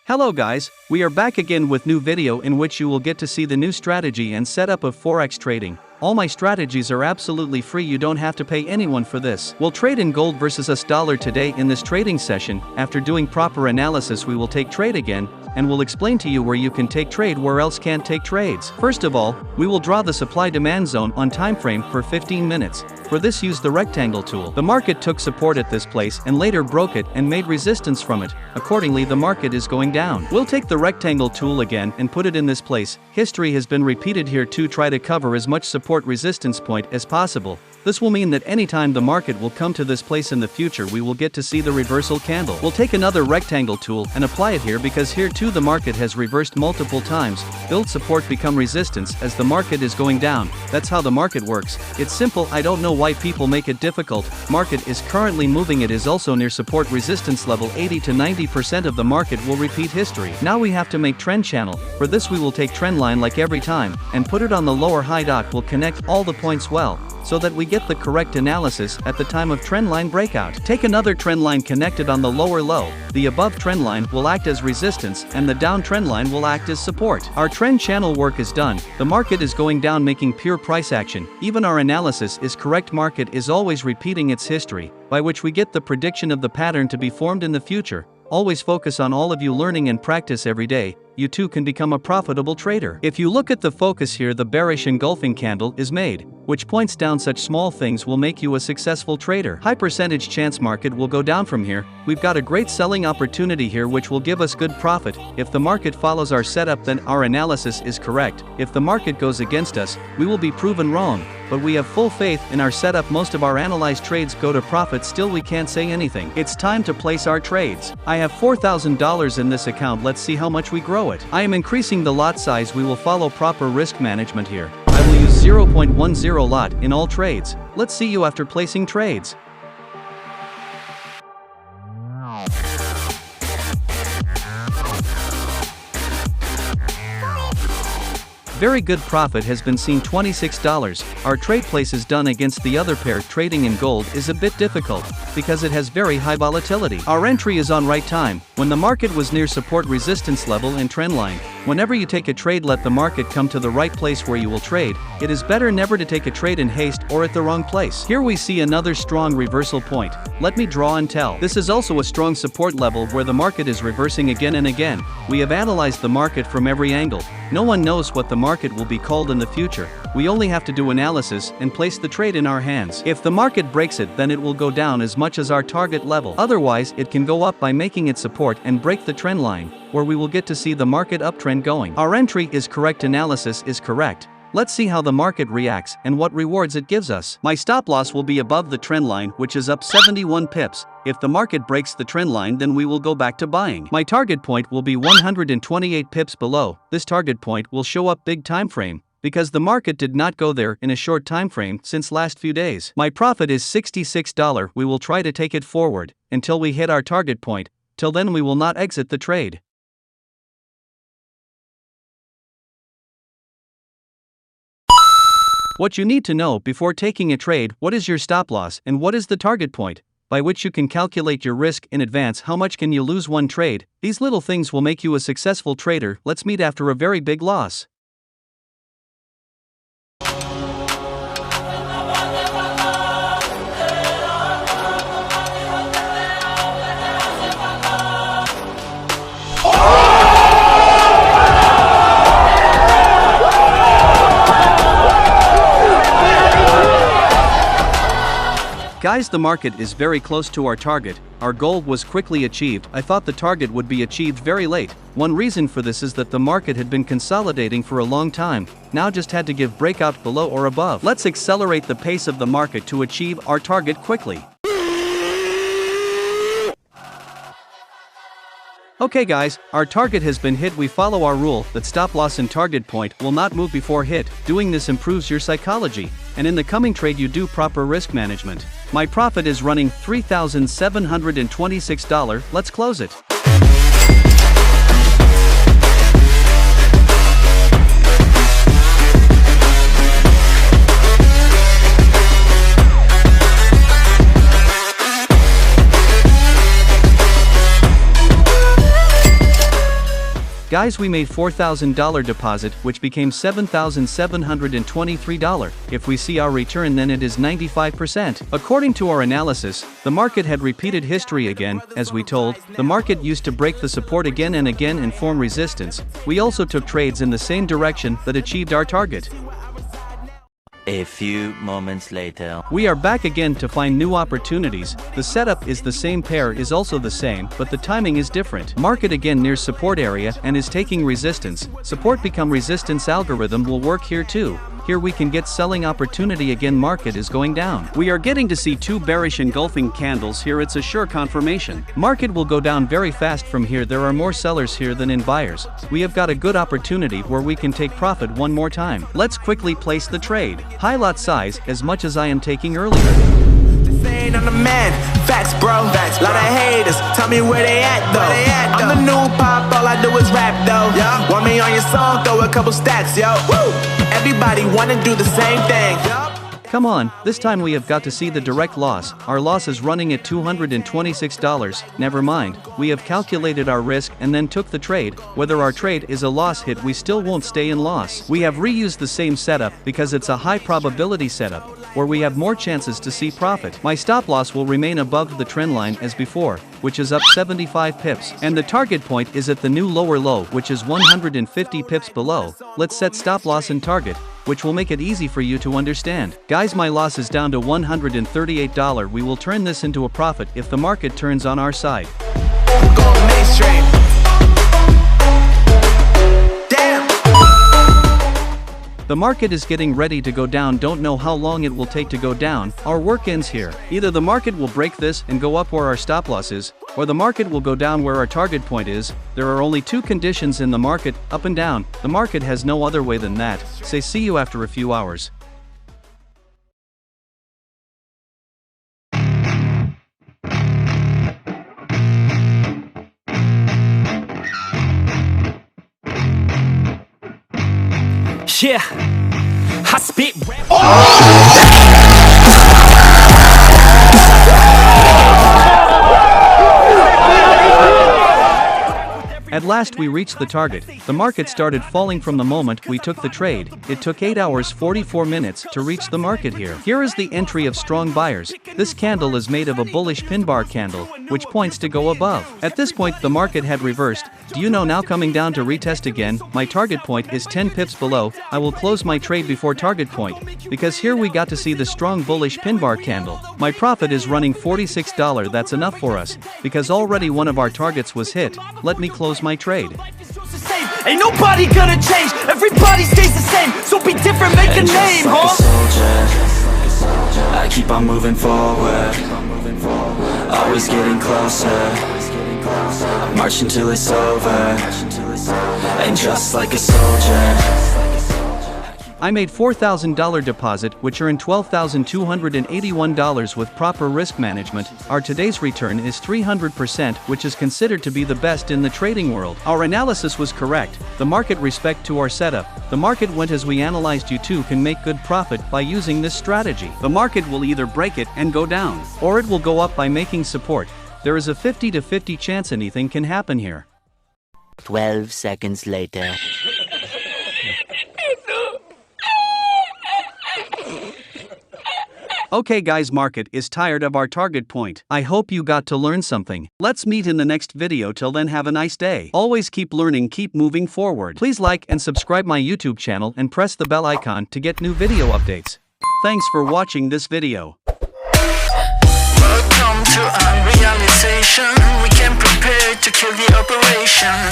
Hello guys, we are back again with new video in which you will get to see the new strategy and setup of Forex trading. All my strategies are absolutely free, you don't have to pay anyone for this. We'll trade in gold versus US dollar today in this trading session. After doing proper analysis we will take trade again, and we'll explain to you where you can take trade where else can't take trades. First of all, we will draw the supply demand zone on time frame for 15 minutes. For this use the rectangle tool. The market took support at this place and later broke it and made resistance from it. Accordingly the market is going down. We'll take the rectangle tool again and put it in this place. History has been repeated here to try to cover as much support resistance point as possible. This will mean that anytime the market will come to this place in the future we will get to see the reversal candle. We'll take another rectangle tool and apply it here because here too the market has reversed multiple times. Build support become resistance as the market is going down. That's how the market works. It's simple, I don't know why people make it difficult. Market is currently moving, it is also near support resistance level. 80 to 90% of the market will repeat history. Now we have to make trend channel. For this we will take trend line like every time and put it on the lower high dot. Will connect all the points well, so that we get the correct analysis at the time of trend line breakout. Take another trend line connected on the lower low. The above trend line will act as resistance and the down trend line will act as support. Our trend channel work is done. The market is going down making pure price action. Even our analysis is correct. Market is always repeating its history, by which we get the prediction of the pattern to be formed in the future. Always focus on all of you learning and practice every day. You too can become a profitable trader. If you look at the focus here, the bearish engulfing candle is made, which points down. Such small things will make you a successful trader. High percentage chance market will go down from here. We've got a great selling opportunity here which will give us good profit. If the market follows our setup then our analysis is correct. If the market goes against us, we will be proven wrong. But we have full faith in our setup. Most of our analyzed trades go to profit. Still we can't say anything. It's time to place our trades. I have $4,000 in this account. Let's see how much we grow it. I am increasing the lot size. We will follow proper risk management here. I will use 0.10 lot in all trades. Let's see you after placing trades. Very good profit has been seen, $26. Our trade places done against the other pair. Trading in gold is a bit difficult because it has very high volatility. Our entry is on right time, when the market was near support resistance level and trend line. Whenever you take a trade, let the market come to the right place where you will trade. It is better never to take a trade in haste or at the wrong place. Here we see another strong reversal point. Let me draw and tell. This is also a strong support level where the market is reversing again and again. We have analyzed the market from every angle. No one knows what the market will be called in the future. We only have to do analysis and place the trade in our hands. If the market breaks it, then it will go down as much as our target level. Otherwise, it can go up by making it support and break the trend line, where we will get to see the market uptrend going. Our entry is correct, analysis is correct. Let's see how the market reacts and what rewards it gives us. My stop loss will be above the trend line, which is up 71 pips. If the market breaks the trend line, then we will go back to buying. My target point will be 128 pips below. This target point will show up big time frame, because the market did not go there in a short time frame since last few days. My profit is $66. We will try to take it forward until we hit our target point. Till then we will not exit the trade. What you need to know before taking a trade: what is your stop loss and what is the target point, by which you can calculate your risk in advance. How much can you lose one trade? These little things will make you a successful trader. Let's meet after a very big loss. Guys, the market is very close to our target. Our goal was quickly achieved. I thought the target would be achieved very late. One reason for this is that the market had been consolidating for a long time. Now just had to give breakout below or above. Let's accelerate the pace of the market to achieve our target quickly. Okay guys, our target has been hit. We follow our rule that stop loss and target point will not move before hit. Doing this improves your psychology, and in the coming trade you do proper risk management. My profit is running $3,726. Let's close it. Guys, we made $4,000 deposit, which became $7,723. If we see our return, then it is 95%. According to our analysis, the market had repeated history again. As we told, the market used to break the support again and again and form resistance. We also took trades in the same direction that achieved our target. A few moments later. We are back again to find new opportunities. The setup is the same, pair is also the same, but the timing is different. Market again near support area and is taking resistance. Support become resistance algorithm will work here too. Here we can get selling opportunity again. Market is going down. We are getting to see two bearish engulfing candles here. It's a sure confirmation. Market will go down very fast from here. There are more sellers here than in buyers. We have got a good opportunity where we can take profit one more time. Let's quickly place the trade. High lot size as much as I am taking earlier. Saying I'm the man, facts bro, lot of haters, tell me where they at though. I'm the new pop, all I do is rap though. Want me on your song, throw a couple stacks, yo. Woo! Everybody wanna do the same thing. Come on, this time we have got to see the direct loss. Our loss is running at $226. Never mind, we have calculated our risk and then took the trade. Whether our trade is a loss hit, we still won't stay in loss. We have reused the same setup because it's a high probability setup where we have more chances to see profit. My stop loss will remain above the trend line as before, which is up 75 pips, and the target point is at the new lower low, which is 150 pips below. Let's set stop loss and target, which will make it easy for you to understand. Guys, my loss is down to $138. We will turn this into a profit if the market turns on our side. The market is getting ready to go down. Don't know how long it will take to go down. Our work ends here. Either the market will break this and go up where our stop loss is, or the market will go down where our target point is. There are only two conditions in the market, up and down. The market has no other way than that. Say see you after a few hours. Yeah, I spit rap. At last we reached the target. The market started falling from the moment we took the trade. It took 8 hours 44 minutes to reach the market here. Here is the entry of strong buyers. This candle is made of a bullish pin bar candle, which points to go above. At this point the market had reversed. Do you know, now coming down to retest again? My target point is 10 pips below. I will close my trade before target point, because here we got to see the strong bullish pin bar candle. My profit is running $46. That's enough for us, because already one of our targets was hit. Let me close my trade. Ain't nobody gonna change, everybody stays the same, so be different, make a name, huh? I keep on moving forward, always getting closer. I march until it's over, and just like a soldier. I made $4,000 deposit, which earned $12,281 with proper risk management. Our today's return is 300%, which is considered to be the best in the trading world. Our analysis was correct. The market respect to our setup. The market went as we analyzed. You too can make good profit by using this strategy. The market will either break it and go down, or it will go up by making support. There is a 50-50 chance anything can happen here. 12 seconds later. Okay guys, market is tired of our target point. I hope you got to learn something. Let's meet in the next video. Till then, have a nice day. Always keep learning, keep moving forward. Please like and subscribe my YouTube channel and press the bell icon to get new video updates. Thanks for watching this video. Welcome to our realization. We can prepare to kill the operation.